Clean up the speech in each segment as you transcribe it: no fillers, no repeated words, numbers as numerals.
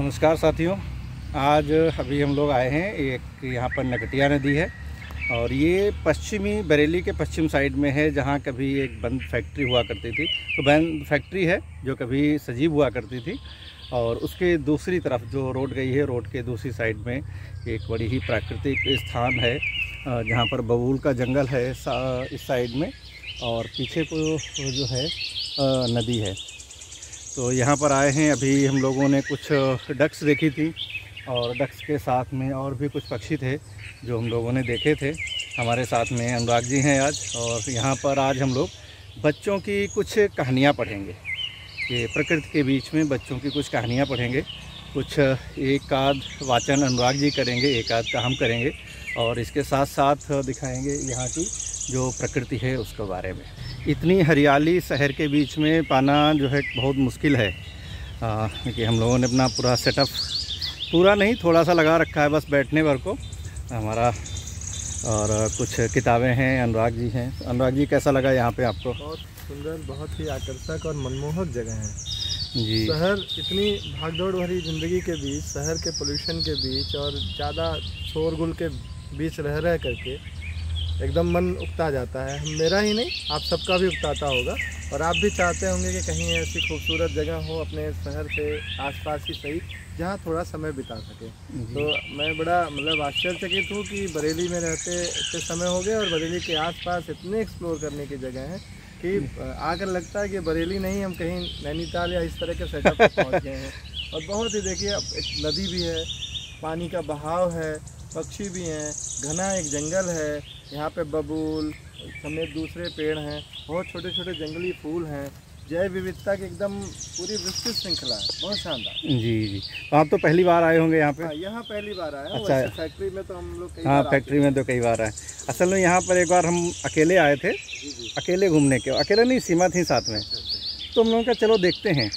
नमस्कार साथियों। आज अभी हम लोग आए हैं, एक यहाँ पर नकटिया नदी है और ये पश्चिमी बरेली के पश्चिम साइड में है, जहाँ कभी एक बंद फैक्ट्री हुआ करती थी। तो बंद फैक्ट्री है जो कभी सजीव हुआ करती थी, और उसके दूसरी तरफ जो रोड गई है, रोड के दूसरी साइड में एक बड़ी ही प्राकृतिक स्थान है जहाँ पर बबूल का जंगल है इस साइड में, और पीछे को जो है नदी है। तो यहाँ पर आए हैं। अभी हम लोगों ने कुछ डक्स देखी थी, और डक्स के साथ में और भी कुछ पक्षी थे जो हम लोगों ने देखे थे। हमारे साथ में अनुराग जी हैं आज, और यहाँ पर आज हम लोग बच्चों की कुछ कहानियाँ पढ़ेंगे। ये प्रकृति के बीच में बच्चों की कुछ कहानियाँ पढ़ेंगे। कुछ एक आध वाचन अनुराग जी करेंगे, एक आध का हम करेंगे, और इसके साथ साथ दिखाएंगे यहाँ की जो प्रकृति है उसके बारे में। इतनी हरियाली शहर के बीच में पाना जो है बहुत मुश्किल है, कि हम लोगों ने अपना पूरा सेटअप, पूरा नहीं थोड़ा सा लगा रखा है बस बैठने भर को हमारा। और कुछ किताबें हैं, अनुराग जी हैं। अनुराग जी, कैसा लगा यहाँ पे आपको? बहुत सुंदर, बहुत ही आकर्षक और मनमोहक जगह है जी। शहर इतनी भागदौड़ भरी ज़िंदगी के बीच, शहर के पोल्यूशन के बीच और ज़्यादा शोरगुल के बीच रह करके एकदम मन उकता जाता है। मेरा ही नहीं, आप सबका भी उकताता होगा, और आप भी चाहते होंगे कि कहीं ऐसी खूबसूरत जगह हो अपने शहर से आसपास ही सही, जहाँ थोड़ा समय बिता सके। तो मैं बड़ा आश्चर्यचकित हूँ कि बरेली में रहते इतने समय हो गए और बरेली के आसपास इतने एक्सप्लोर करने की जगह है कि आकर लगता है कि बरेली नहीं, हम कहीं नैनीताल या इस तरह के सेटअप पर पहुँच गए हैं। और बहुत ही देखिए, अब एक नदी भी है, पानी का बहाव है, पक्षी भी हैं, घना एक जंगल है, यहाँ पे बबूल समेत दूसरे पेड़ हैं, बहुत छोटे छोटे जंगली फूल हैं, जैव विविधता की एकदम पूरी विस्तृत श्रृंखला है, बहुत शानदार। जी जी। तो आप तो पहली बार आए होंगे यहाँ पे? हाँ, यहाँ पहली बार आए हैं। अच्छा। फैक्ट्री में तो हम लोग हाँ, फैक्ट्री में तो कई बार आए। असल में यहाँ पर एक बार हम अकेले आए थे, अकेले घूमने के, अकेले नहीं, सीमा थी साथ में। तो हम लोगों का चलो देखते हैं,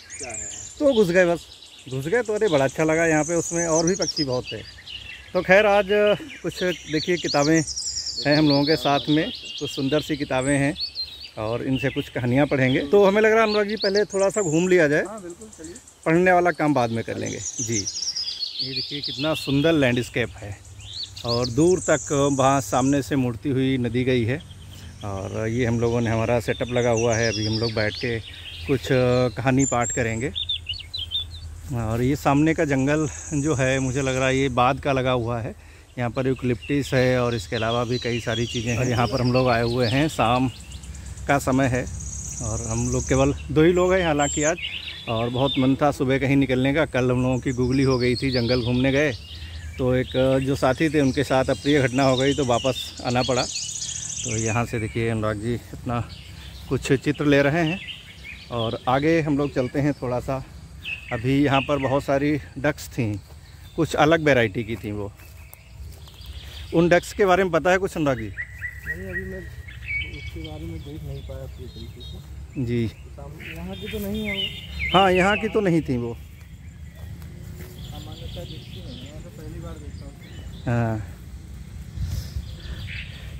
तो घुस गए, बस घुस गए। तो अरे बड़ा अच्छा लगा यहाँ पे, उसमें और भी पक्षी बहुत थे। तो खैर आज कुछ देखिए किताबें हैं हम लोगों के साथ में, कुछ सुंदर सी किताबें हैं, और इनसे कुछ कहानियाँ पढ़ेंगे। तो हमें लग रहा है अनुराग जी पहले थोड़ा सा घूम लिया जाए। हाँ बिल्कुल, चलिए। पढ़ने वाला काम बाद में कर लेंगे जी। ये देखिए कितना सुंदर लैंडस्केप है, और दूर तक वहाँ सामने से मुड़ती हुई नदी गई है। और ये हम लोगों ने, हमारा सेटअप लगा हुआ है, अभी हम लोग बैठ के कुछ कहानी पाठ करेंगे। और ये सामने का जंगल जो है, मुझे लग रहा है ये बाद का लगा हुआ है। यहाँ पर यूकलिप्टिस है, और इसके अलावा भी कई सारी चीज़ें हैं। यहाँ पर हम लोग आए हुए हैं, शाम का समय है, और हम लोग केवल 2 ही लोग हैं हालांकि आज, और बहुत मन था सुबह कहीं निकलने का। कल हम लोगों की गुगली हो गई थी, जंगल घूमने गए, तो एक जो साथी थे उनके साथ अप्रिय घटना हो गई, तो वापस आना पड़ा। तो यहाँ से देखिए अनुराग जी अपना कुछ चित्र ले रहे हैं, और आगे हम लोग चलते हैं थोड़ा सा। अभी यहाँ पर बहुत सारी डक्स थीं, कुछ अलग वैरायटी की थी वो। उन डक्स के बारे में पता है कुछ अनुराग जी? नहीं, अभी मैं उसके बारे में देख नहीं पाया पूरी तरीके से जी। यहाँ की तो नहीं है वो? हाँ, यहाँ की तो नहीं थी वो, सामान्यतः दिखती नहीं है, तो पहली बार देखता हूँ। हाँ।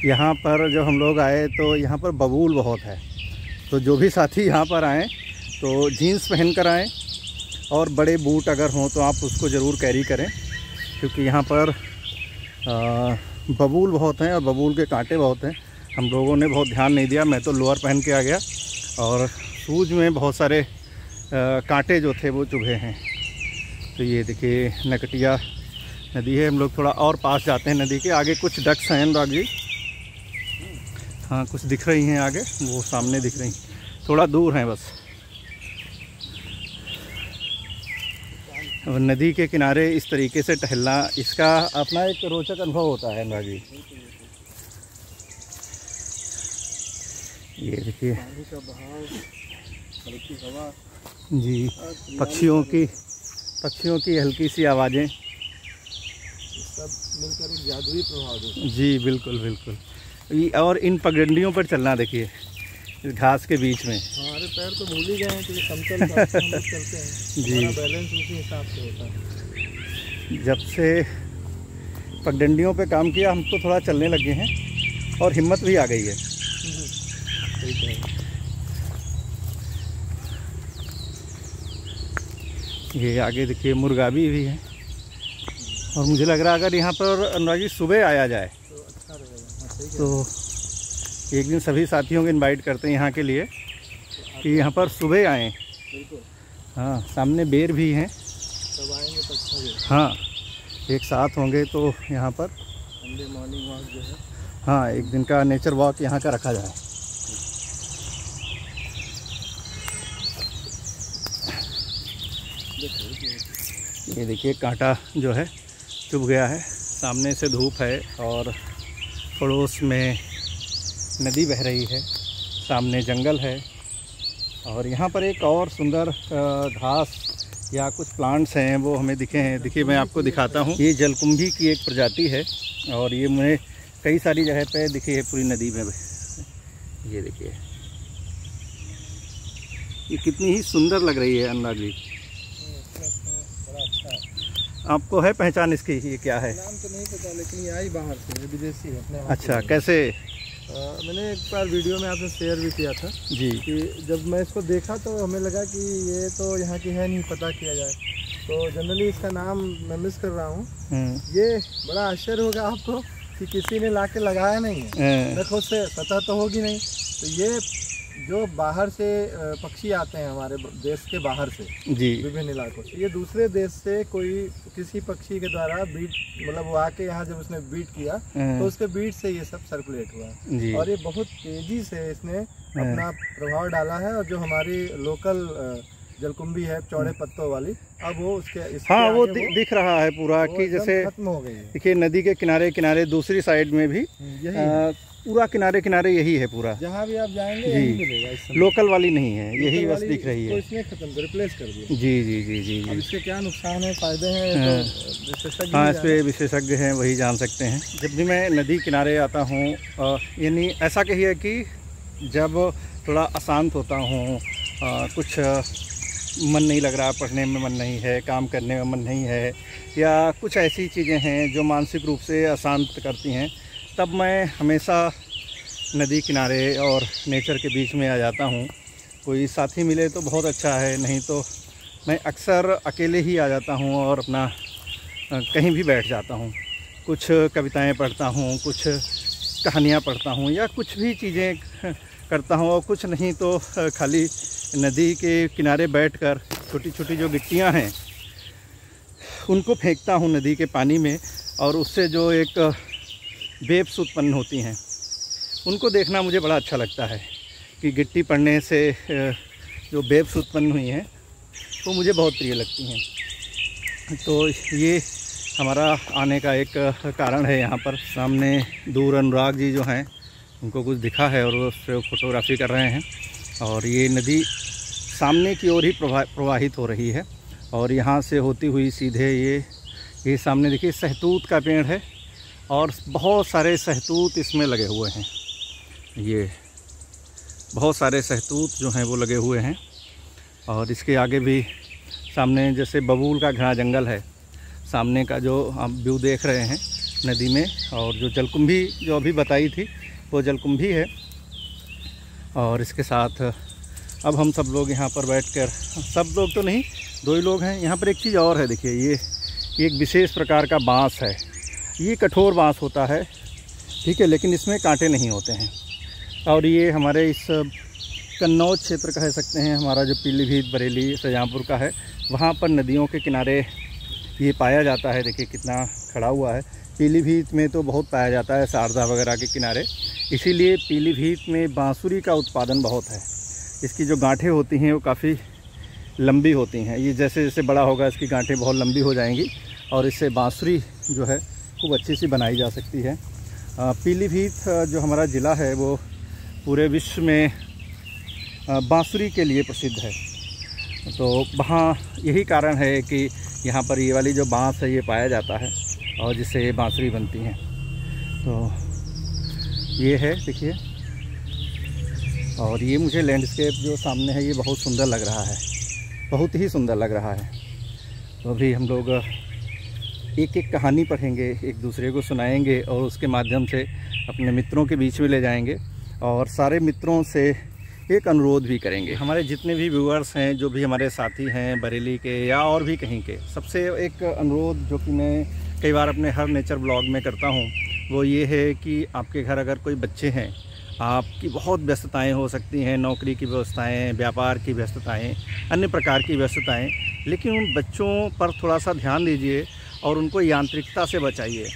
यहाँ पर जब हम लोग आए तो यहाँ पर बबूल बहुत है। तो जो भी साथी यहाँ पर आएँ तो जीन्स पहन कर आएँ, और बड़े बूट अगर हों तो आप उसको ज़रूर कैरी करें, क्योंकि यहाँ पर बबूल बहुत हैं और बबूल के कांटे बहुत हैं। हम लोगों ने बहुत ध्यान नहीं दिया, मैं तो लोअर पहन के आ गया, और शूज़ में बहुत सारे कांटे जो थे वो चुभे हैं। तो ये देखिए नकटिया नदी है। हम लोग थोड़ा और पास जाते हैं नदी के। आगे कुछ डक्स हैं अनुराग जी, हाँ कुछ दिख रही हैं आगे, वो सामने दिख रही, थोड़ा दूर हैं बस। और नदी के किनारे इस तरीके से टहलना, इसका अपना एक रोचक अनुभव होता है अनुराग जी। ये देखिए पानी का बहाव, हल्की हवा जी, पक्षियों की हल्की सी आवाज़ें, सब मिलकर एक जादुई प्रभाव देते हैं। जी बिल्कुल बिल्कुल। और इन पगडंडियों पर चलना देखिए, इस घास के बीच में। हमारे पैर तो भूल ही गए हैं कि समतल रास्ते हम लोग चलते हैं जी, हमारा बैलेंस उसी हिसाब से होता है। जब से पगडंडियों पे काम किया, हम तो थोड़ा चलने लगे हैं, और हिम्मत भी आ गई है। ये आगे देखिए मुर्गाबी भी है। और मुझे लग रहा है अगर यहाँ पर अनुराग जी सुबह आया जाए तो अच्छा रहेगा। तो एक दिन सभी साथियों को इनवाइट करते हैं यहाँ के लिए कि यहाँ पर सुबह आएँ। बिल्कुल। हाँ, सामने बेर भी हैं। सब आएंगे तो अच्छा रहेगा। हाँ, एक साथ होंगे तो यहाँ पर संडे मॉर्निंग वॉक जो है, हाँ, एक दिन का नेचर वॉक यहाँ का रखा जाए। ये देखिए कांटा जो है चुभ गया है, सामने से धूप है और पड़ोस में नदी बह रही है, सामने जंगल है। और यहाँ पर एक और सुंदर घास या कुछ प्लांट्स हैं वो हमें दिखे हैं। देखिए मैं आपको दिखाता हूँ, ये जलकुंभी की एक प्रजाति है और ये मुझे कई सारी जगह पे दिखी है पूरी नदी में। ये देखिए ये कितनी ही सुंदर लग रही है अनुराग जी। बड़ा अच्छा है। आपको है पहचान इसकी, ये क्या है? नाम तो नहीं पता, लेकिन ये आई बाहर से, विदेशी है अपने। अच्छा, कैसे? मैंने एक बार वीडियो में आपने शेयर भी किया था जी कि जब मैं इसको देखा तो हमें लगा कि ये तो यहाँ की है नहीं, पता किया जाए। तो जनरली इसका नाम मैं मिस कर रहा हूँ। ये बड़ा आश्चर्य होगा आपको कि किसी ने लाके लगाया नहीं है, न खुद से, पता तो होगी नहीं। तो ये जो बाहर से पक्षी आते हैं हमारे देश के बाहर से, जी, विभिन्न इलाकों से, ये दूसरे देश से कोई किसी पक्षी के द्वारा बीट, मतलब वो आके यहाँ जब उसने बीट किया तो उसके बीट से ये सब सर्कुलेट हुआ जी। और ये बहुत तेजी से इसने अपना प्रभाव डाला है। और जो हमारी लोकल जलकुंभी है चौड़े पत्तों वाली, अब वो उसके हाँ वो दिख रहा है पूरा कि जैसे खत्म हो गई है। देखिए नदी के किनारे किनारे दूसरी साइड में भी पूरा किनारे किनारे यही है पूरा, जहाँ भी आप जाएंगे यही मिलेगा। इस समय लोकल वाली नहीं है, यही बस दिख रही है। तो इसने खत्म कर, रिप्लेस कर दिया। जी जी जी जी अब जी। इसके क्या नुकसान है, फायदे हैं, तो विशेषज्ञ हाँ, इस पे विशेषज्ञ हैं, वही जान सकते हैं। जब भी मैं नदी किनारे आता हूँ, यानी ऐसा कहिए कि जब थोड़ा अशांत होता हूँ, कुछ मन नहीं लग रहा, पढ़ने में मन नहीं है, काम करने में मन नहीं है, या कुछ ऐसी चीज़ें हैं जो मानसिक रूप से अशांत करती हैं, तब मैं हमेशा नदी किनारे और नेचर के बीच में आ जाता हूँ। कोई साथी मिले तो बहुत अच्छा है, नहीं तो मैं अक्सर अकेले ही आ जाता हूँ और अपना कहीं भी बैठ जाता हूँ। कुछ कविताएं पढ़ता हूँ, कुछ कहानियाँ पढ़ता हूँ, या कुछ भी चीज़ें करता हूँ। और कुछ नहीं तो खाली नदी के किनारे बैठकर छोटी छोटी जो गिट्टियाँ हैं उनको फेंकता हूँ नदी के पानी में, और उससे जो एक वेव्स उत्पन्न होती हैं उनको देखना मुझे बड़ा अच्छा लगता है कि गिट्टी पड़ने से जो वेव्स उत्पन्न हुई हैं वो मुझे बहुत प्रिय लगती हैं। तो ये हमारा आने का एक कारण है। यहाँ पर सामने दूर अनुराग जी जो हैं उनको कुछ दिखा है और वो उससे फोटोग्राफी कर रहे हैं। और ये नदी सामने की ओर ही प्रवाहित हो रही है और यहाँ से होती हुई सीधे ये सामने देखिए सहतूत का पेड़ है और बहुत सारे सहतूत इसमें लगे हुए हैं। ये बहुत सारे सहतूत जो हैं वो लगे हुए हैं। और इसके आगे भी सामने जैसे बबूल का घना जंगल है, सामने का जो आप व्यू देख रहे हैं नदी में। और जो जलकुंभी जो अभी बताई थी वो जलकुंभी है। और इसके साथ अब हम सब लोग यहाँ पर बैठकर, सब लोग तो नहीं, 2 ही लोग हैं। यहाँ पर एक चीज़ और है, देखिए ये एक विशेष प्रकार का बाँस है। ये कठोर बाँस होता है, ठीक है, लेकिन इसमें कांटे नहीं होते हैं। और ये हमारे इस कन्नौज क्षेत्र कह सकते हैं, हमारा जो पीलीभीत बरेली शाहजहाँपुर का है, वहाँ पर नदियों के किनारे ये पाया जाता है। देखिए कितना खड़ा हुआ है। पीलीभीत में तो बहुत पाया जाता है, शारदा वगैरह के किनारे, इसीलिए पीलीभीत में बांसुरी का उत्पादन बहुत है। इसकी जो गांठें होती हैं वो काफ़ी लंबी होती हैं। ये जैसे जैसे बड़ा होगा इसकी गांठें बहुत लंबी हो जाएंगी और इससे बांसुरी जो है खूब अच्छी सी बनाई जा सकती है। पीलीभीत जो हमारा ज़िला है वो पूरे विश्व में बांसुरी के लिए प्रसिद्ध है। तो वहाँ यही कारण है कि यहाँ पर ये वाली जो बांस है ये पाया जाता है और जिससे ये बांसुरी बनती हैं। तो ये है देखिए। और ये मुझे लैंडस्केप जो सामने है ये बहुत सुंदर लग रहा है, बहुत ही सुंदर लग रहा है। तो अभी हम लोग एक एक कहानी पढ़ेंगे, एक दूसरे को सुनाएंगे और उसके माध्यम से अपने मित्रों के बीच में ले जाएंगे और सारे मित्रों से एक अनुरोध भी करेंगे। हमारे जितने भी व्यूअर्स हैं, जो भी हमारे साथी हैं बरेली के या और भी कहीं के, सबसे एक अनुरोध जो कि मैं कई बार अपने हर नेचर ब्लॉग में करता हूँ, वो ये है कि आपके घर अगर कोई बच्चे हैं, आपकी बहुत व्यस्तताएं हो सकती हैं, नौकरी की व्यवस्थाएं, व्यापार की व्यस्तताएं, अन्य प्रकार की व्यस्तताएं, लेकिन उन बच्चों पर थोड़ा सा ध्यान दीजिए और उनको यांत्रिकता से बचाइए।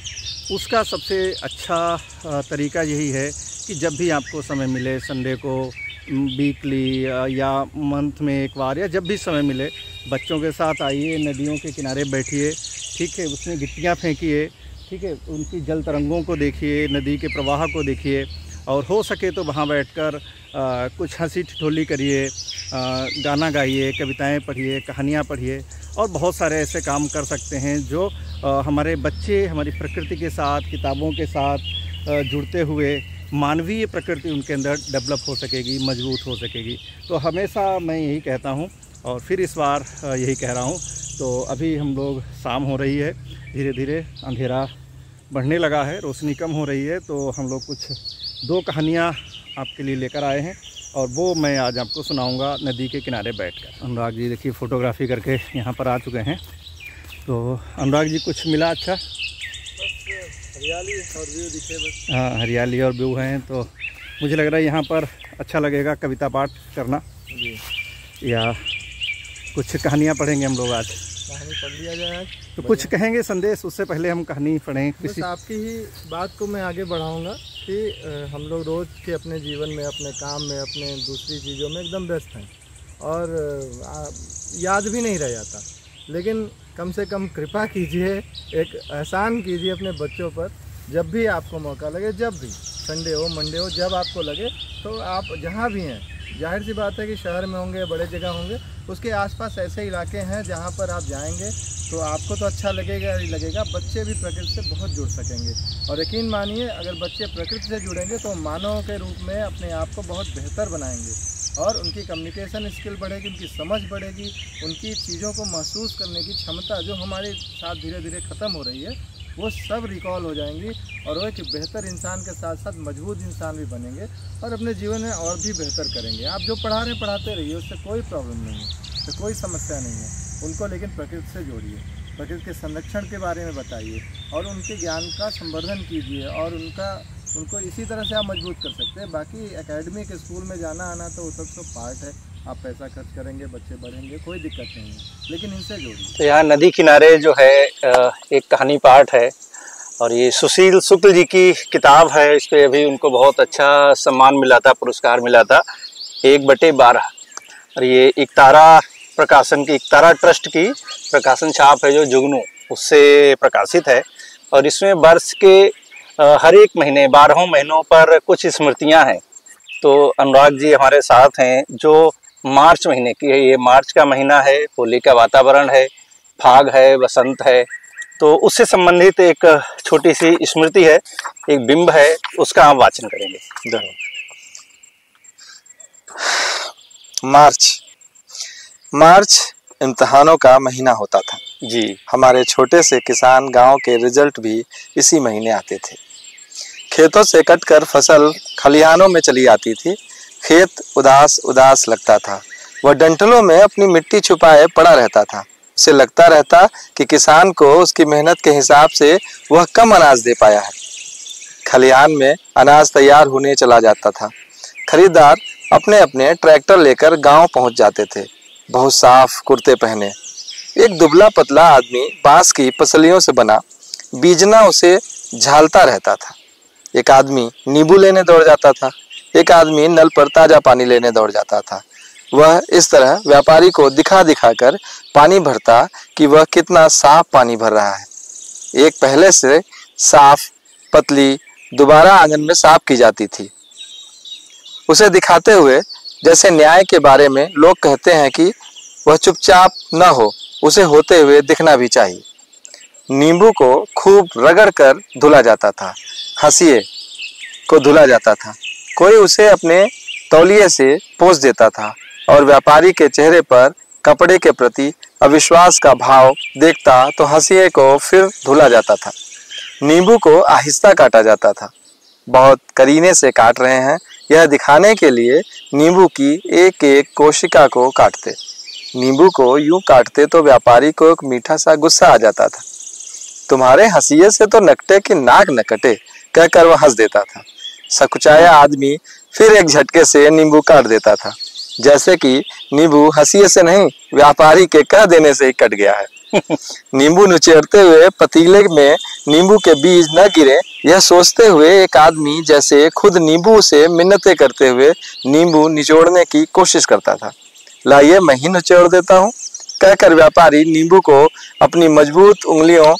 उसका सबसे अच्छा तरीका यही है कि जब भी आपको समय मिले, संडे को, वीकली या मंथ में एक बार, या जब भी समय मिले, बच्चों के साथ आइए, नदियों के किनारे बैठिए, ठीक है, उसमें गिट्टियाँ फेंकिए, ठीक है, उनकी जल तरंगों को देखिए, नदी के प्रवाह को देखिए, और हो सके तो वहाँ बैठकर कुछ हंसी ठिठोली करिए, गाना गाइए, कविताएं पढ़िए, कहानियाँ पढ़िए, और बहुत सारे ऐसे काम कर सकते हैं जो हमारे बच्चे हमारी प्रकृति के साथ, किताबों के साथ जुड़ते हुए मानवीय प्रकृति उनके अंदर डेवलप हो सकेगी, मजबूत हो सकेगी। तो हमेशा मैं यही कहता हूँ और फिर इस बार यही कह रहा हूँ। तो अभी हम लोग, शाम हो रही है, धीरे धीरे अंधेरा बढ़ने लगा है, रोशनी कम हो रही है, तो हम लोग कुछ 2 कहानियाँ आपके लिए लेकर आए हैं और वो मैं आज आपको सुनाऊंगा नदी के किनारे बैठकर। अनुराग जी देखिए फ़ोटोग्राफी करके यहाँ पर आ चुके हैं। तो अनुराग जी, कुछ मिला अच्छा? हरियाली और व्यू दिखे बस। हाँ, हरियाली और व्यू हैं, तो मुझे लग रहा है यहाँ पर अच्छा लगेगा कविता पाठ करना जी, या कुछ कहानियाँ पढ़ेंगे हम लोग आज। कहानी पढ़ लिया जाए आज। तो कुछ कहेंगे संदेश, उससे पहले हम कहानी पढ़ें बस आपकी ही बात को मैं आगे बढ़ाऊंगा कि हम लोग रोज़ के अपने जीवन में, अपने काम में, अपने दूसरी चीज़ों में एकदम व्यस्त हैं और याद भी नहीं रह जाता। लेकिन कम से कम कृपा कीजिए, एक एहसान कीजिए अपने बच्चों पर। जब भी आपको मौका लगे, जब भी, संडे हो, मंडे हो, जब आपको लगे, तो आप जहाँ भी हैं, जाहिर सी बात है कि शहर में होंगे, बड़े जगह होंगे, उसके आसपास ऐसे इलाके हैं जहाँ पर आप जाएंगे तो आपको तो अच्छा लगेगा ही लगेगा, बच्चे भी प्रकृति से बहुत जुड़ सकेंगे। और यकीन मानिए, अगर बच्चे प्रकृति से जुड़ेंगे तो मानव के रूप में अपने आप को बहुत बेहतर बनाएंगे और उनकी कम्युनिकेशन स्किल बढ़ेगी, उनकी समझ बढ़ेगी, उनकी चीज़ों को महसूस करने की क्षमता जो हमारे साथ धीरे धीरे ख़त्म हो रही है, वो सब रिकॉल हो जाएंगी और वो एक बेहतर इंसान के साथ साथ मजबूत इंसान भी बनेंगे और अपने जीवन में और भी बेहतर करेंगे। आप जो पढ़ा रहे पढ़ाते रहिए, उससे कोई प्रॉब्लम नहीं है, तो कोई समस्या नहीं है उनको, लेकिन प्रकृति से जोड़िए, प्रकृति के संरक्षण के बारे में बताइए और उनके ज्ञान का संवर्धन कीजिए और उनको इसी तरह से आप मजबूत कर सकते हैं। बाकी एकेडमी के स्कूल में जाना आना तो सब तो पार्ट है, आप पैसा खर्च करेंगे, बच्चे बढ़ेंगे, कोई दिक्कत नहीं है, लेकिन इनसे जोड़िए। तो यहाँ नदी किनारे जो है एक कहानी पाठ है और ये सुशील शुक्ल जी की किताब है। इस पर अभी उनको बहुत अच्छा सम्मान मिला था, पुरस्कार मिला था, 1/12। और ये एकतारा प्रकाशन की, एकतारा ट्रस्ट की प्रकाशन छाप है जो जुगनू, उससे प्रकाशित है। और इसमें वर्ष के हर एक महीने, 12 महीनों पर कुछ स्मृतियां हैं। तो अनुराग जी हमारे साथ हैं जो मार्च महीने की है, ये मार्च का महीना है, होली का वातावरण है, फाग है, बसंत है, तो उससे संबंधित एक छोटी सी स्मृति है, एक बिंब है, उसका हम वाचन करेंगे। मार्च इम्तिहानों का महीना होता था जी। हमारे छोटे से किसान गांव के रिजल्ट भी इसी महीने आते थे। खेतों से कटकर फसल खलिहानों में चली आती थी। खेत उदास उदास लगता था। वह डंठलों में अपनी मिट्टी छुपाए पड़ा रहता था। उसे लगता रहता कि किसान को उसकी मेहनत के हिसाब से वह कम अनाज दे पाया है। खलिहान में अनाज तैयार होने चला जाता था। खरीदार अपने अपने ट्रैक्टर लेकर गांव पहुंच जाते थे, बहुत साफ कुर्ते पहने। एक दुबला पतला आदमी बांस की पसलियों से बना बीजना उसे झालता रहता था। एक आदमी नींबू लेने दौड़ जाता था। एक आदमी नल पर ताजा पानी लेने दौड़ जाता था। वह इस तरह व्यापारी को दिखा दिखा कर पानी भरता कि वह कितना साफ पानी भर रहा है। एक पहले से साफ पतली दोबारा आंगन में साफ की जाती थी, उसे दिखाते हुए जैसे न्याय के बारे में लोग कहते हैं कि वह चुपचाप न हो, उसे होते हुए दिखना भी चाहिए। नींबू को खूब रगड़ कर धुला जाता था। हंसिए को धुला जाता था। कोई उसे अपने तौलिए से पोंछ देता था और व्यापारी के चेहरे पर कपड़े के प्रति अविश्वास का भाव देखता तो हंसिए को फिर धुला जाता था। नींबू को आहिस्ता काटा जाता था। बहुत करीने से काट रहे हैं, यह दिखाने के लिए नींबू की एक एक कोशिका को काटते। नींबू को यूं काटते तो व्यापारी को एक मीठा सा गुस्सा आ जाता था। तुम्हारे हंसिये से तो नकटे की नाक न कटे, कहकर वह हंस देता था। सकुचाया आदमी फिर एक झटके से नींबू काट देता था, जैसे कि नींबू हंसिये से नहीं, व्यापारी के कह देने से ही कट गया है। नींबू निचोड़ते हुए पतीले में नींबू के बीज न गिरे, यह सोचते हुए एक आदमी जैसे खुद नींबू से मिन्नतें करते हुए नींबू निचोड़ने की कोशिश करता था। लाइए मैं ही निचोड़ देता हूँ, कहकर व्यापारी नींबू को अपनी मजबूत उंगलियों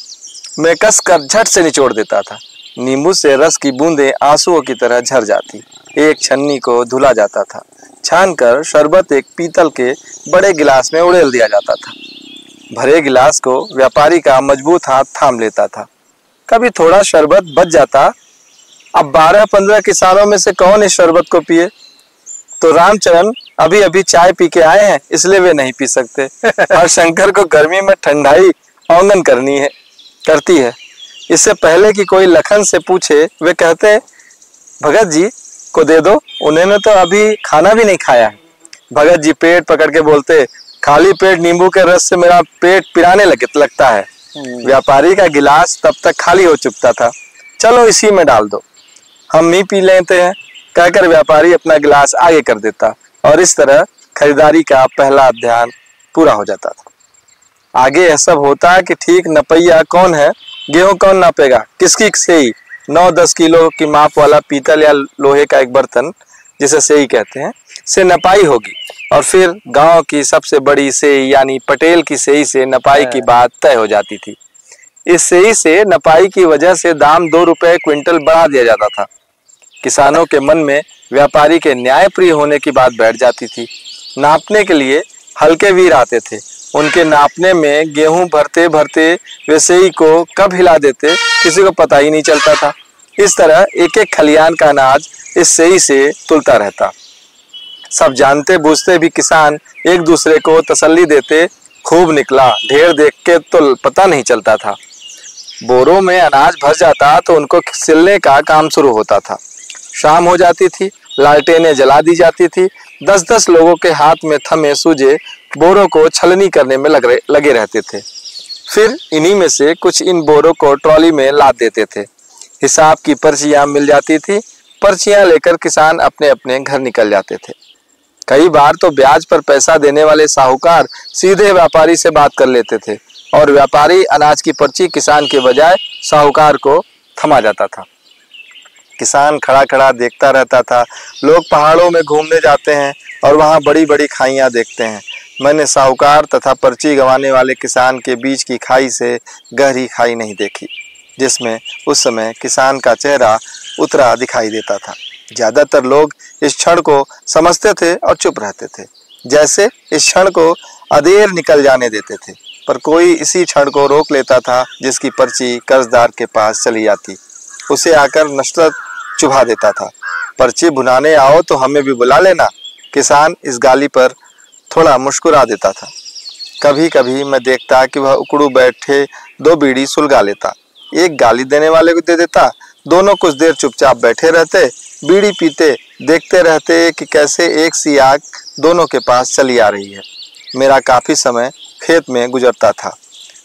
में कसकर झट से निचोड़ देता था। नींबू से रस की बूंदें आंसुओं की तरह झर जाती। एक छन्नी को धुला जाता था। छानकर शरबत एक पीतल के बड़े गिलास में उड़ेल दिया जाता था। भरे गिलास को व्यापारी का मजबूत हाथ थाम लेता था। कभी थोड़ा शरबत बच जाता। अब 12-15 किसानों में से कौन इस शरबत को पिए? तो रामचरण अभी अभी चाय पी के आए हैं, इसलिए वे नहीं पी सकते। और शंकर को गर्मी में ठंडाई औंगन करती है। इससे पहले कि कोई लखन से पूछे, वे कहते, भगत जी को दे दो, उन्होंने तो अभी खाना भी नहीं खाया है। भगत जी पेट पकड़ के बोलते, खाली पेट नींबू के रस से मेरा पेट पिराने लगता है। व्यापारी का गिलास तब तक खाली हो चुका था। चलो इसी में डाल दो, हम ही पी लेते हैं, कहकर व्यापारी अपना गिलास आगे कर देता और इस तरह खरीदारी का पहला अध्याय पूरा हो जाता था। आगे यह सब होता कि ठीक नपैया कौन है, गेहूं कौन नापेगा, किसकी सेई, 9-10 किलो की माप वाला पीतल या लोहे का एक बर्तन, जिसे सेई कहते हैं, से नपाई होगी और फिर गांव की सबसे बड़ी सेई यानी पटेल की सेई से नपाई की बात तय हो जाती थी। इस सेई से नपाई की वजह से दाम 2 रुपए क्विंटल बढ़ा दिया जाता था। किसानों के मन में व्यापारी के न्यायप्रिय होने की बात बैठ जाती थी। नापने के लिए हल्के वीर आते थे। उनके नापने में गेहूं भरते भरते वे सेई को कब हिला देते किसी को पता ही नहीं चलता था। इस तरह एक एक खलियान का अनाज इस सेई से तुलता रहता। सब जानते बूझते भी किसान एक दूसरे को तसल्ली देते, खूब निकला, ढेर देख के तो पता नहीं चलता था। बोरों में अनाज भर जाता तो उनको सिलने का काम शुरू होता था। शाम हो जाती थी, लालटेनें जला दी जाती थी। 10-10 लोगों के हाथ में थमे सूजे बोरों को छलनी करने में लगे रहते थे। फिर इन्हीं में से कुछ इन बोरों को ट्रॉली में लाद देते थे। हिसाब की पर्चियां मिल जाती थी। पर्चियां लेकर किसान अपने अपने घर निकल जाते थे। कई बार तो ब्याज पर पैसा देने वाले साहूकार सीधे व्यापारी से बात कर लेते थे और व्यापारी अनाज की पर्ची किसान के बजाय साहूकार को थमा जाता था। किसान खड़ा खड़ा देखता रहता था। लोग पहाड़ों में घूमने जाते हैं और वहाँ बड़ी बड़ी खाइयाँ देखते हैं। मैंने साहूकार तथा पर्ची गंवाने वाले किसान के बीच की खाई से गहरी खाई नहीं देखी, जिसमें उस समय किसान का चेहरा उतरा दिखाई देता था। ज्यादातर लोग इस क्षण को समझते थे और चुप रहते थे, जैसे इस क्षण को अदेर निकल जाने देते थे। पर कोई इसी क्षण को रोक लेता था जिसकी पर्ची कर्जदार के पास चली जाती। उसे आकर नफरत चुभा देता था। पर्ची भुनाने आओ तो हमें भी बुला लेना। किसान इस गाली पर थोड़ा मुस्कुरा देता था। कभी कभी मैं देखता कि वह उकड़ू बैठे 2 बीड़ी सुलगा लेता, एक गाली देने वाले को दे देता। दोनों कुछ देर चुपचाप बैठे रहते, बीड़ी पीते, देखते रहते कि कैसे एक सी आग दोनों के पास चली आ रही है। मेरा काफी समय खेत में गुजरता था।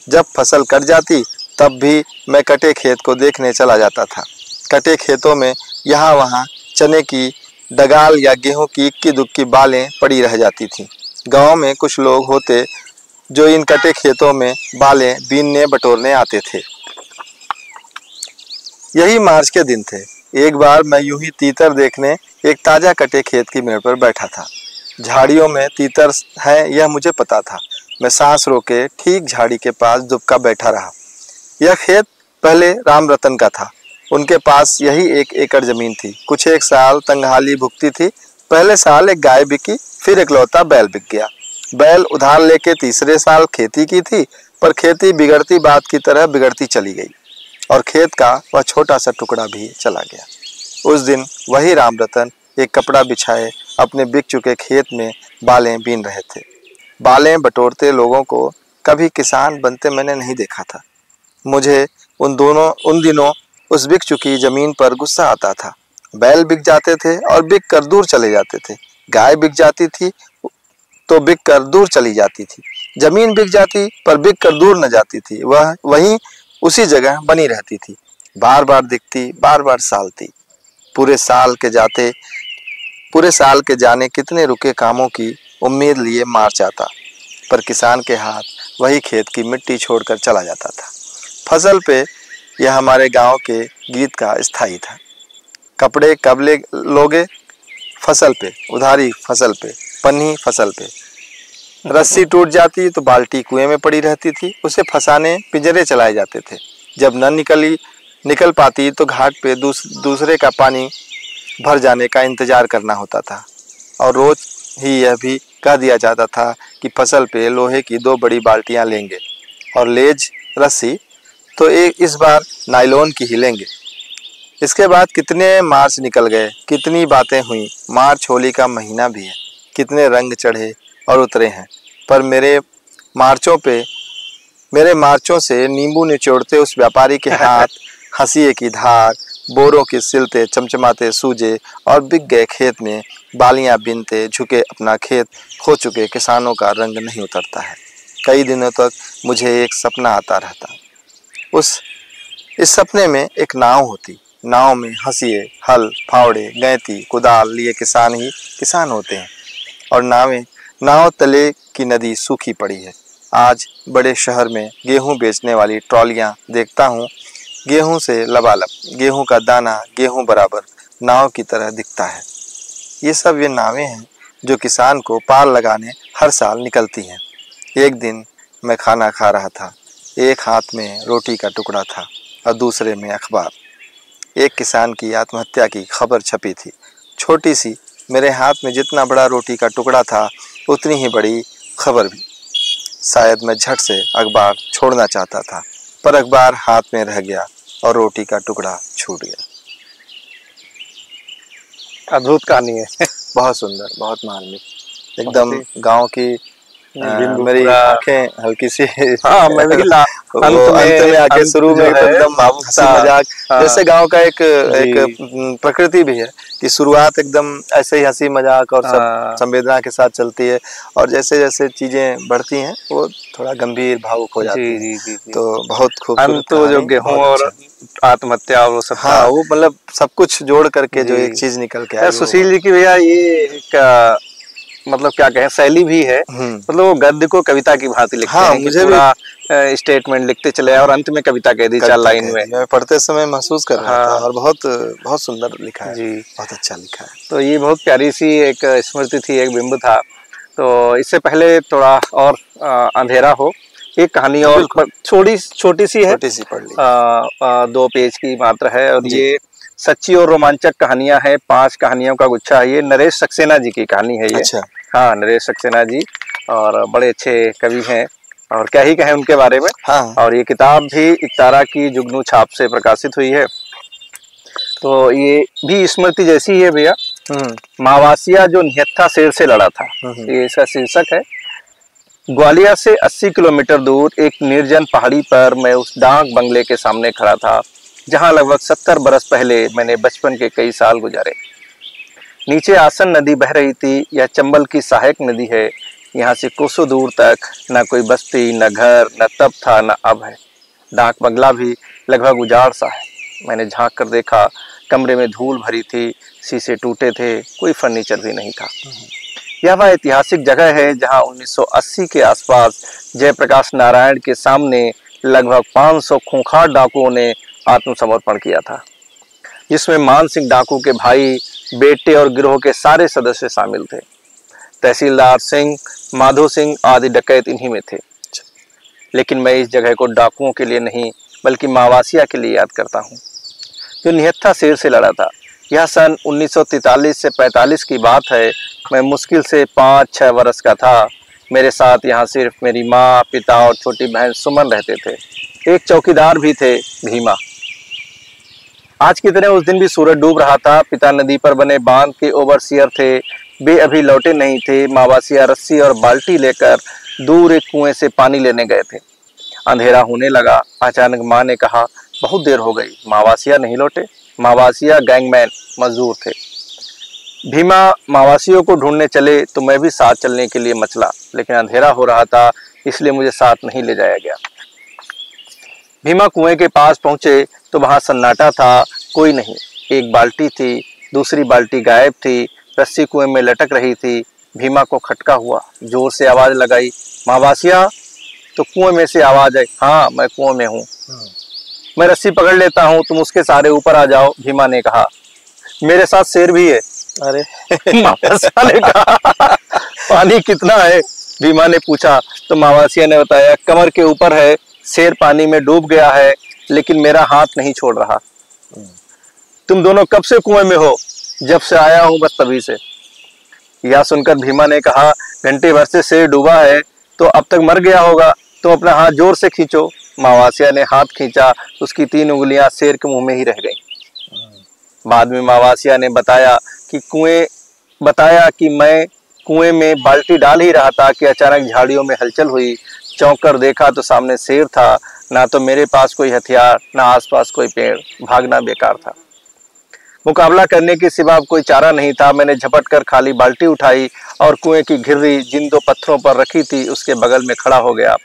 जब फसल कट जाती तब भी मैं कटे खेत को देखने चला जाता था। कटे खेतों में यहाँ वहाँ चने की डगाल या गेहूं की इक्की दुक्की बालें पड़ी रह जाती थीं। गांव में कुछ लोग होते जो इन कटे खेतों में बालें बीनने बटोरने आते थे। यही मार्च के दिन थे। एक बार मैं यूं ही तीतर देखने एक ताजा कटे खेत की मेड़ पर बैठा था। झाड़ियों में तीतर है यह मुझे पता था। मैं सांस रोके ठीक झाड़ी के पास दुबका बैठा रहा। यह खेत पहले राम रतन का था। उनके पास यही 1 एकड़ जमीन थी। कुछ एक साल तंगहाली भुगती थी। पहले साल एक गाय बिकी, फिर इकलौता बैल बिक गया। बैल उधार लेके तीसरे साल खेती की थी, पर खेती बिगड़ती बात की तरह बिगड़ती चली गई और खेत का वह छोटा सा टुकड़ा भी चला गया। उस दिन वही राम रतन एक कपड़ा बिछाए अपने बिक चुके खेत में बालें बीन रहे थे। बालें बटोरते लोगों को कभी किसान बनते मैंने नहीं देखा था। मुझे उन दिनों उस बिक चुकी जमीन पर गुस्सा आता था बैल बिक जाते थे और बिक कर दूर चले जाते थे। गाय बिक जाती थी तो बिक कर दूर चली जाती थी। जमीन बिक जाती पर बिक कर दूर न जाती थी, वह वहीं उसी जगह बनी रहती थी। बार बार दिखती, बार बार सालती। पूरे साल के जाने कितने रुके कामों की उम्मीद लिए मार्च आता, पर किसान के हाथ वही खेत की मिट्टी छोड़कर चला जाता था। फसल पे यह हमारे गांव के गीत का स्थायी था। कपड़े कब लोगे? फसल पे, उधारी फसल पे, पन्नी फसल पे। रस्सी टूट जाती तो बाल्टी कुएं में पड़ी रहती थी, उसे फंसाने पिंजरे चलाए जाते थे। जब न निकल पाती तो घाट पे दूसरे का पानी भर जाने का इंतजार करना होता था। और रोज ही यह भी कह दिया जाता था कि फसल पे लोहे की 2 बड़ी बाल्टियां लेंगे और लेज रस्सी तो इस बार नायलॉन की ही लेंगे। इसके बाद कितने मार्च निकल गए, कितनी बातें हुई। मार्च होली का महीना भी है, कितने रंग चढ़े और उतरे हैं। पर मेरे मार्चों से नींबू निचोड़ते उस व्यापारी के हाथ, हंसिए की धार, बोरों की सिलते चमचमाते सूजे और बिक गए खेत में बालियां बीनते झुके अपना खेत खो चुके किसानों का रंग नहीं उतरता है। कई दिनों तक मुझे एक सपना आता रहता। इस सपने में एक नाव होती। नाव में हंसिए, हल, फावड़े, गैती, कुदाल लिए किसान ही किसान होते हैं और नाव तले की नदी सूखी पड़ी है। आज बड़े शहर में गेहूं बेचने वाली ट्रॉलियां देखता हूँ, गेहूं से लबालब, गेहूं का दाना गेहूं बराबर नाव की तरह दिखता है। ये नावें हैं जो किसान को पार लगाने हर साल निकलती हैं। एक दिन मैं खाना खा रहा था, एक हाथ में रोटी का टुकड़ा था और दूसरे में अखबार। एक किसान की आत्महत्या की खबर छपी थी, छोटी सी। मेरे हाथ में जितना बड़ा रोटी का टुकड़ा था उतनी ही बड़ी खबर भी। शायद मैं झट से अखबार छोड़ना चाहता था, पर अखबार हाथ में रह गया और रोटी का टुकड़ा छूट गया। अद्भुत कहानी है। बहुत सुंदर, बहुत मार्मिक, एकदम गांव की। मेरी आंखें हल्की सी हाँ, मैं भी अंत में आके शुरू में एकदम हंसी मजाक, जैसे गांव का एक प्रकृति भी है कि शुरुआत एकदम ऐसे ही हंसी मजाक और सब संवेदना के साथ चलती है, और जैसे जैसे चीजें बढ़ती हैं वो थोड़ा गंभीर भावुक हो जाती है। जी। तो बहुत खूबसूरत तो जो गेहूं और आत्महत्या और वो सब, हाँ, वो मतलब सब कुछ जोड़ करके जो एक चीज निकल के आई। सुशील जी की भैया ये एक मतलब क्या कहें, शैली भी है। मतलब वो गद्य को कविता की भांति लिखते हैं। मुझे पूरा स्टेटमेंट लिखते चले और अंत में कविता कह दी 4 लाइन में। मैं पढ़ते समय महसूस कर रहा था और बहुत सुंदर लिखा है जी, बहुत अच्छा लिखा है। तो ये बहुत प्यारी सी एक स्मृति थी, एक बिंब था। तो इससे पहले थोड़ा और अंधेरा हो, एक कहानी और छोटी सी है, पढ़ ली। 2 पेज की मात्र है और ये सच्ची और रोमांचक कहानियां हैं। 5 कहानियों का गुच्छा है ये। नरेश सक्सेना जी की कहानी है ये। अच्छा। हाँ, नरेश सक्सेना जी और बड़े अच्छे कवि हैं और क्या ही कहें उनके बारे में। हाँ। और ये किताब भी इकतारा की जुगनू छाप से प्रकाशित हुई है। तो ये भी स्मृति जैसी ही है भैया। मावासिया जो निहत्था शेर से लड़ा था, ये इसका शीर्षक है। ग्वालियर से 80 किलोमीटर दूर एक निर्जन पहाड़ी पर मैं उस डाक बंगले के सामने खड़ा था जहां लगभग 70 बरस पहले मैंने बचपन के कई साल गुजारे। नीचे आसन नदी बह रही थी। यह चंबल की सहायक नदी है। यहाँ से कोसों दूर तक न कोई बस्ती, न घर, न तब था, न अब है। डाक बंगला भी लगभग उजाड़ सा है। मैंने झांक कर देखा, कमरे में धूल भरी थी, शीशे टूटे थे, कोई फर्नीचर भी नहीं था। यह वह ऐतिहासिक जगह है जहां 1980 के आसपास जयप्रकाश नारायण के सामने लगभग 500 खूंखार डाकुओं ने आत्मसमर्पण किया था, जिसमें मान सिंह डाकू के भाई, बेटे और गिरोह के सारे सदस्य शामिल थे। तहसीलदार सिंह, माधो सिंह आदि डकैत इन्हीं में थे। लेकिन मैं इस जगह को डाकुओं के लिए नहीं बल्कि मावासिया के लिए याद करता हूँ, जो निहत्था शेर से लड़ा था। यह सन 1943 से 45 की बात है। मैं मुश्किल से 5-6 वर्ष का था। मेरे साथ यहाँ सिर्फ मेरी माँ, पिता और छोटी बहन सुमन रहते थे। एक चौकीदार भी थे, भीमा। आज की तरह उस दिन भी सूरज डूब रहा था। पिता नदी पर बने बांध के ओवरसियर थे। वे अभी लौटे नहीं थे। मावासिया रस्सी और बाल्टी लेकर दूर एक कुएं से पानी लेने गए थे। अंधेरा होने लगा। अचानक माँ ने कहा, बहुत देर हो गई, मावासिया नहीं लौटे। मावासिया गैंगमैन मजदूर थे। भीमा मावासियों को ढूंढने चले तो मैं भी साथ चलने के लिए मचला, लेकिन अंधेरा हो रहा था इसलिए मुझे साथ नहीं ले जाया गया। भीमा कुएं के पास पहुंचे तो वहां सन्नाटा था, कोई नहीं। एक बाल्टी थी, दूसरी बाल्टी गायब थी, रस्सी कुएं में लटक रही थी। भीमा को खटका हुआ, जोर से आवाज लगाई, मावासिया। तो कुएं में से आवाज आई, हाँ मैं कुएं में हूँ। मैं रस्सी पकड़ लेता हूँ, तुम उसके सहारे ऊपर आ जाओ, भीमा ने कहा। मेरे साथ शेर भी है। अरे मावासिया ने कहा। पानी कितना है, भीमा ने पूछा। तो मावासिया ने बताया, कमर के ऊपर है, शेर पानी में डूब गया है लेकिन मेरा हाथ नहीं छोड़ रहा। तुम दोनों कब से कुएं में हो? जब से आया हूं, बस तभी से। यह सुनकर भीमा ने कहा, घंटे भर से शेर डूबा है तो अब तक मर गया होगा, तुम अपना हाथ जोर से खींचो। मावासिया ने हाथ खींचा, उसकी 3 उंगलियां शेर के मुंह में ही रह गईं। बाद में मावासिया ने बताया कि मैं कुएं में बाल्टी डाल ही रहा था कि अचानक झाड़ियों में हलचल हुई। चौंक कर देखा तो सामने शेर था। ना तो मेरे पास कोई हथियार, ना आसपास कोई पेड़, भागना बेकार था। मुकाबला करने के सिवा कोई चारा नहीं था। मैंने झपट कर खाली बाल्टी उठाई और कुएं की घिर्री जिन 2 पत्थरों पर रखी थी उसके बगल में खड़ा हो गया।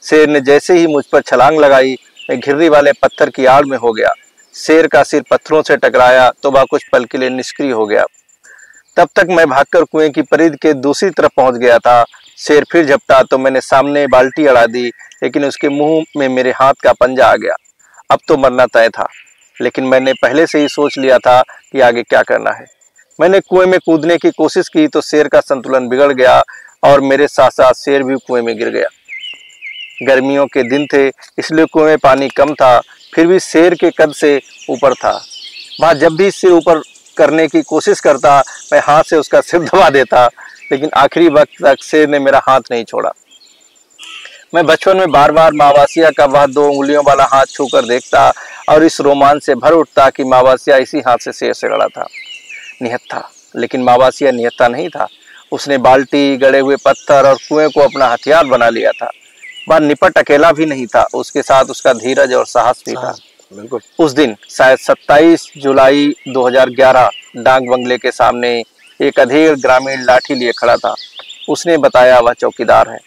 शेर ने जैसे ही मुझ पर छलांग लगाई, मैं घिर्री वाले पत्थर की आड़ में हो गया। शेर का सिर पत्थरों से टकराया तो वह कुछ पल के लिए निष्क्रिय हो गया। तब तक मैं भागकर कुएं की परिध के दूसरी तरफ पहुंच गया था। शेर फिर झपटा तो मैंने सामने बाल्टी अड़ा दी, लेकिन उसके मुंह में मेरे हाथ का पंजा आ गया। अब तो मरना तय था, लेकिन मैंने पहले से ही सोच लिया था कि आगे क्या करना है। मैंने कुएं में कूदने की कोशिश की तो शेर का संतुलन बिगड़ गया और मेरे साथ साथ शेर भी कुएं में गिर गया। गर्मियों के दिन थे इसलिए कुएं में पानी कम था, फिर भी शेर के कद से ऊपर था। वह जब भी सिर ऊपर करने की कोशिश करता मैं हाथ से उसका सिर दबा देता, लेकिन आखिरी वक्त तक शेर ने मेरा हाथ नहीं छोड़ा। मैं बचपन में बार बार मावासिया का वह 2 उंगलियों वाला हाथ छूकर देखता और इस रोमांच से भर उठता कि मावासिया इसी हाथ से शेर से लड़ा था। निहत्था, लेकिन मावासिया निहत्था नहीं था। उसने बाल्टी, गड़े हुए पत्थर और कुएं को अपना हथियार बना लिया था। वह निपट अकेला भी नहीं था, उसके साथ उसका धीरज और साहस भी था। बिल्कुल। उस दिन शायद 27 जुलाई 2011 डाक बंगले के सामने एक अधेड़ ग्रामीण लाठी लिए खड़ा था। उसने बताया वह चौकीदार है।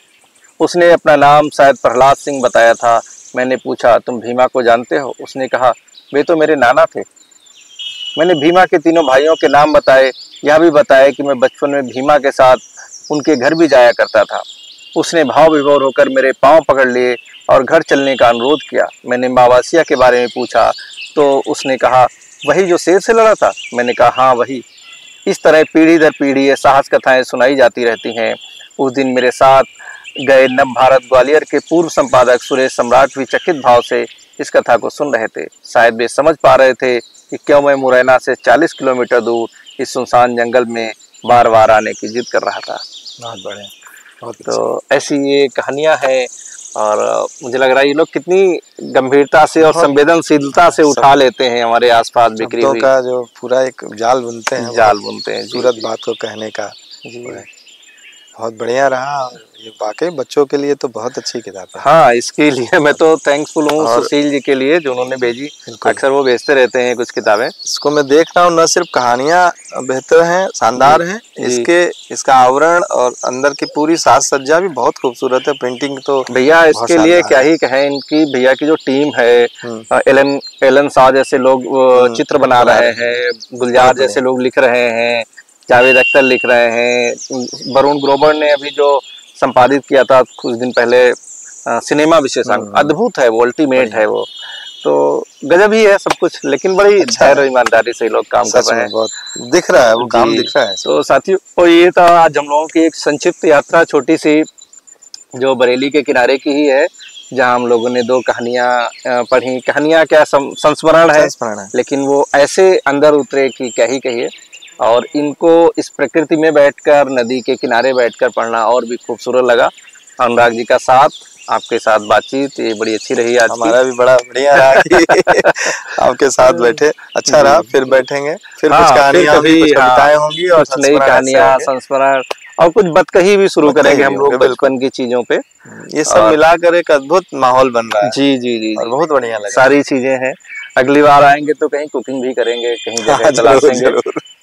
उसने अपना नाम शायद प्रहलाद सिंह बताया था। मैंने पूछा, तुम भीमा को जानते हो? उसने कहा, वे तो मेरे नाना थे। मैंने भीमा के 3 भाइयों के नाम बताए। यह भी बताया कि मैं बचपन में भीमा के साथ उनके घर भी जाया करता था। उसने भाव विभोर होकर मेरे पांव पकड़ लिए और घर चलने का अनुरोध किया। मैंने मावासिया के बारे में पूछा तो उसने कहा, वही जो शेर से लड़ा था? मैंने कहा, हाँ वही। इस तरह पीढ़ी दर पीढ़ी ये साहस कथाएं सुनाई जाती रहती हैं। उस दिन मेरे साथ गए नव भारत ग्वालियर के पूर्व संपादक सुरेश सम्राट भी चकित भाव से इस कथा को सुन रहे थे। शायद वे समझ पा रहे थे कि क्यों मैं मुरैना से 40 किलोमीटर दूर इस सुनसान जंगल में बार बार आने की जिद कर रहा था। बहुत बढ़िया, बहुत तो ऐसी ये कहानियां हैं और मुझे लग रहा है ये लोग कितनी गंभीरता से और संवेदनशीलता से उठा लेते हैं हमारे आसपास बिखरी हुई का जो पूरा एक जाल बुनते हैं, खूबसूरत बात को कहने का। बहुत बढ़िया रहा। ये वाकई बच्चों के लिए तो बहुत अच्छी किताब है। हाँ, इसके लिए मैं तो थैंकफुल हूँ सुशील जी के लिए जो उन्होंने भेजी। अक्सर वो भेजते रहते हैं कुछ किताबें। इसको मैं देख रहा हूँ, न सिर्फ कहानियां बेहतर हैं, शानदार हैं, इसका आवरण और अंदर की पूरी साज सज्जा भी बहुत खूबसूरत है। प्रिंटिंग तो भैया इसके लिए क्या ही कहें। इनकी भैया की जो टीम है, एलन शाह जैसे लोग चित्र बना रहे हैं, गुलजार जैसे लोग लिख रहे हैं, जावेद अख्तर लिख रहे हैं, वरुण ग्रोवर ने अभी जो संपादित किया था कुछ दिन पहले सिनेमा विशेषांक, अद्भुत है वो, अल्टीमेट है वो। तो गजब ही है सब कुछ, लेकिन बड़ी धैर्य ईमानदारी से लोग काम कर रहे हैं। बहुत दिख रहा है वो काम, दिख रहा है। तो साथियों, ये था आज हम लोगों की एक संक्षिप्त यात्रा, छोटी सी, जो बरेली के किनारे की ही है, जहाँ हम लोगों ने 2 कहानियां पढ़ी। कहानियां क्या संस्मरण है, लेकिन वो ऐसे अंदर उतरे कि क्या ही कहिए। और इनको इस प्रकृति में बैठकर, नदी के किनारे बैठकर पढ़ना और भी खूबसूरत लगा। अनुराग जी का साथ, आपके साथ बातचीत ये बड़ी अच्छी रही आज। हमारा भी बड़ा बढ़िया रहा कि आपके साथ बैठे, अच्छा रहा। फिर बैठेंगे, फिर कुछ कहानियां भी, कुछ कविताएं होंगी और नई कहानियां, संस्मरण और कुछ बतकही भी शुरू करेंगे हम लोग बचपन की चीजों पे। ये सब मिलाकर एक अद्भुत माहौल बन रहा है। जी जी जी, और बहुत बढ़िया लगा। सारी चीजें हैं अगली बार आएंगे तो कहीं कुकिंग भी करेंगे, कहीं जगह तलाशेंगे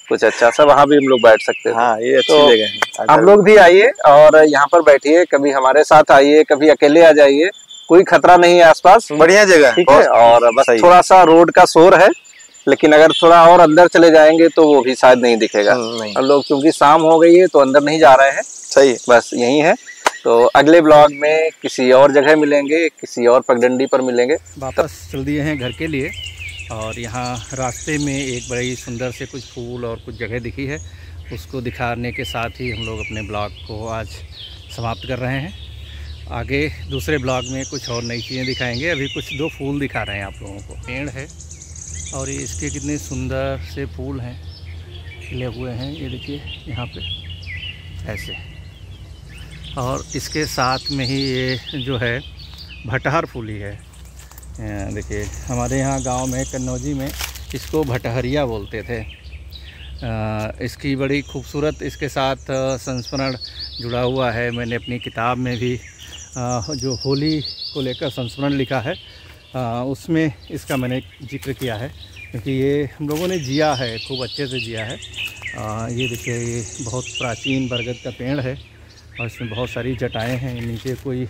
कुछ अच्छा सा, वहाँ भी हम लोग बैठ सकते हैं। हाँ, ये अच्छी जगह है। आप लोग भी आइए और यहाँ पर बैठिए, कभी हमारे साथ आइए, कभी अकेले आ जाइए, कोई खतरा नहीं है आसपास, बढ़िया जगह है, ठीक है। और बस थोड़ा सा रोड का शोर है, लेकिन अगर थोड़ा और अंदर चले जाएंगे तो वो भी शायद नहीं दिखेगा। हम लोग क्योंकि शाम हो गई है तो अंदर नहीं जा रहे हैं, सही, बस यही है। तो अगले ब्लॉग में किसी और जगह मिलेंगे, किसी और पगडंडी पर मिलेंगे। वापस चल दिए हैं घर के लिए, और यहाँ रास्ते में एक बड़ी सुंदर से कुछ फूल और कुछ जगह दिखी है, उसको दिखाने के साथ ही हम लोग अपने ब्लॉग को आज समाप्त कर रहे हैं। आगे दूसरे ब्लॉग में कुछ और नई चीज़ें दिखाएंगे। अभी कुछ 2 फूल दिखा रहे हैं आप लोगों को। पेड़ है और ये इसके कितने सुंदर से फूल हैं, खिले हुए हैं, ये देखिए यहाँ पे ऐसे। और इसके साथ में ही ये जो है भटहर फूली है, देखिए हमारे यहाँ गांव में कन्नौजी में इसको भटहरिया बोलते थे। इसकी बड़ी खूबसूरत इसके साथ संस्मरण जुड़ा हुआ है। मैंने अपनी किताब में भी जो होली को लेकर संस्मरण लिखा है, उसमें इसका मैंने जिक्र किया है, क्योंकि ये हम लोगों ने जिया है, खूब अच्छे से जिया है। ये देखिए, ये बहुत प्राचीन बरगद का पेड़ है और इसमें बहुत सारी जटाएं हैं। नीचे कोई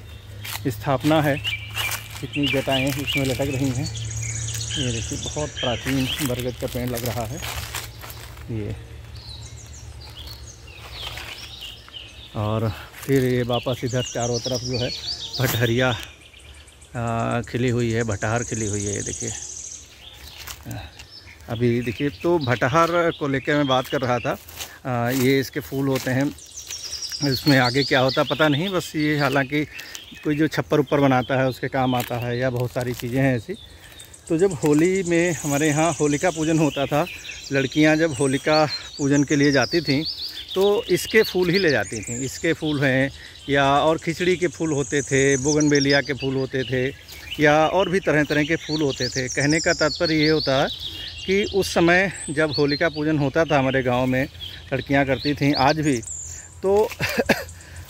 स्थापना है, कितनी जटाएं इसमें लटक रही हैं। ये देखिए, बहुत प्राचीन बरगद का पेड़ लग रहा है ये। और फिर ये वापस इधर चारों तरफ जो है भटहरिया खिली हुई है, भटहर खिली हुई है। ये देखिए, अभी देखिए, तो भटहर को लेकर मैं बात कर रहा था। ये इसके फूल होते हैं, इसमें आगे क्या होता पता नहीं, बस ये हालांकि कोई जो छप्पर ऊपर बनाता है उसके काम आता है, या बहुत सारी चीज़ें हैं ऐसी। तो जब होली में हमारे यहाँ होलिका पूजन होता था, लड़कियाँ जब होलिका पूजन के लिए जाती थीं तो इसके फूल ही ले जाती थीं। इसके फूल हैं, या और खिचड़ी के फूल होते थे, बोगनवेलिया के फूल होते थे, या और भी तरह तरह के फूल होते थे। कहने का तात्पर्य ये होता है कि उस समय जब होलिका पूजन होता था हमारे गांव में, लड़कियां करती थीं, आज भी, तो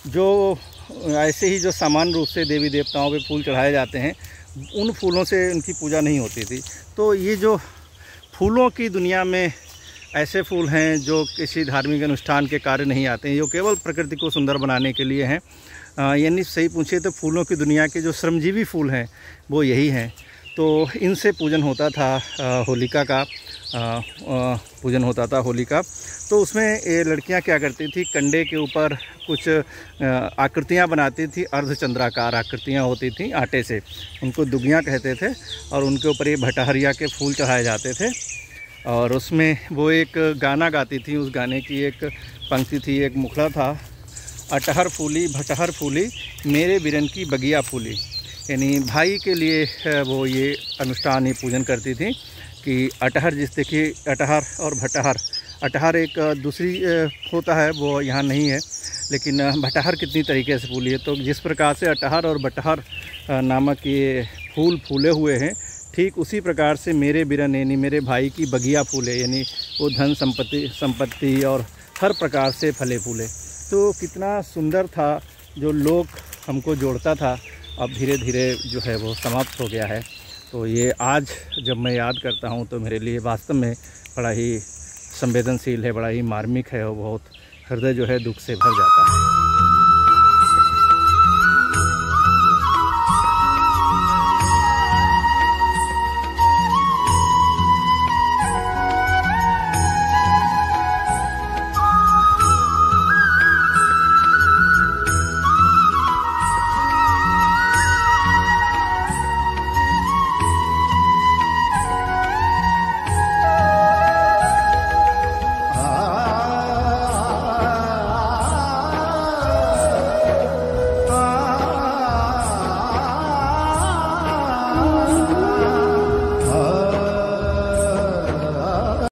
जो ऐसे ही जो सामान्य रूप से देवी देवताओं पे फूल चढ़ाए जाते हैं, उन फूलों से उनकी पूजा नहीं होती थी। तो ये जो फूलों की दुनिया में ऐसे फूल हैं जो किसी धार्मिक अनुष्ठान के कार्य नहीं आते हैं, जो केवल प्रकृति को सुंदर बनाने के लिए हैं। यानी सही पूछे तो फूलों की दुनिया के जो श्रमजीवी फूल हैं वो यही हैं। तो इनसे पूजन होता था, होलिका का पूजन होता था, होली का। तो उसमें ये लड़कियां क्या करती थी, कंडे के ऊपर कुछ आकृतियां बनाती थी, अर्धचंद्राकार आकृतियां होती थी आटे से, उनको दुगियां कहते थे, और उनके ऊपर ये भटहरिया के फूल चढ़ाए जाते थे। और उसमें वो एक गाना गाती थी, उस गाने की एक पंक्ति थी, एक मुखड़ा था, अटहर फूली भटहर फूली मेरे बिरन की बगिया फूली। यानी भाई के लिए वो ये अनुष्ठान, ये पूजन करती थी कि अटहर, जिस देखिए अटहर और भटहर, अटहर एक दूसरी होता है, वो यहाँ नहीं है, लेकिन भटहर कितनी तरीके से फूली है। तो जिस प्रकार से अटहर और बटहर नामक ये फूल फूले हुए हैं, ठीक उसी प्रकार से मेरे बिरन यानी मेरे भाई की बगिया फूले, यानी वो धन संपत्ति और हर प्रकार से फले फूले। तो कितना सुंदर था, जो लोग हमको जोड़ता था, अब धीरे धीरे जो है वो समाप्त हो गया है। तो ये आज जब मैं याद करता हूँ तो मेरे लिए वास्तव में बड़ा ही संवेदनशील है, बड़ा ही मार्मिक है, और बहुत हृदय जो है दुख से भर जाता है।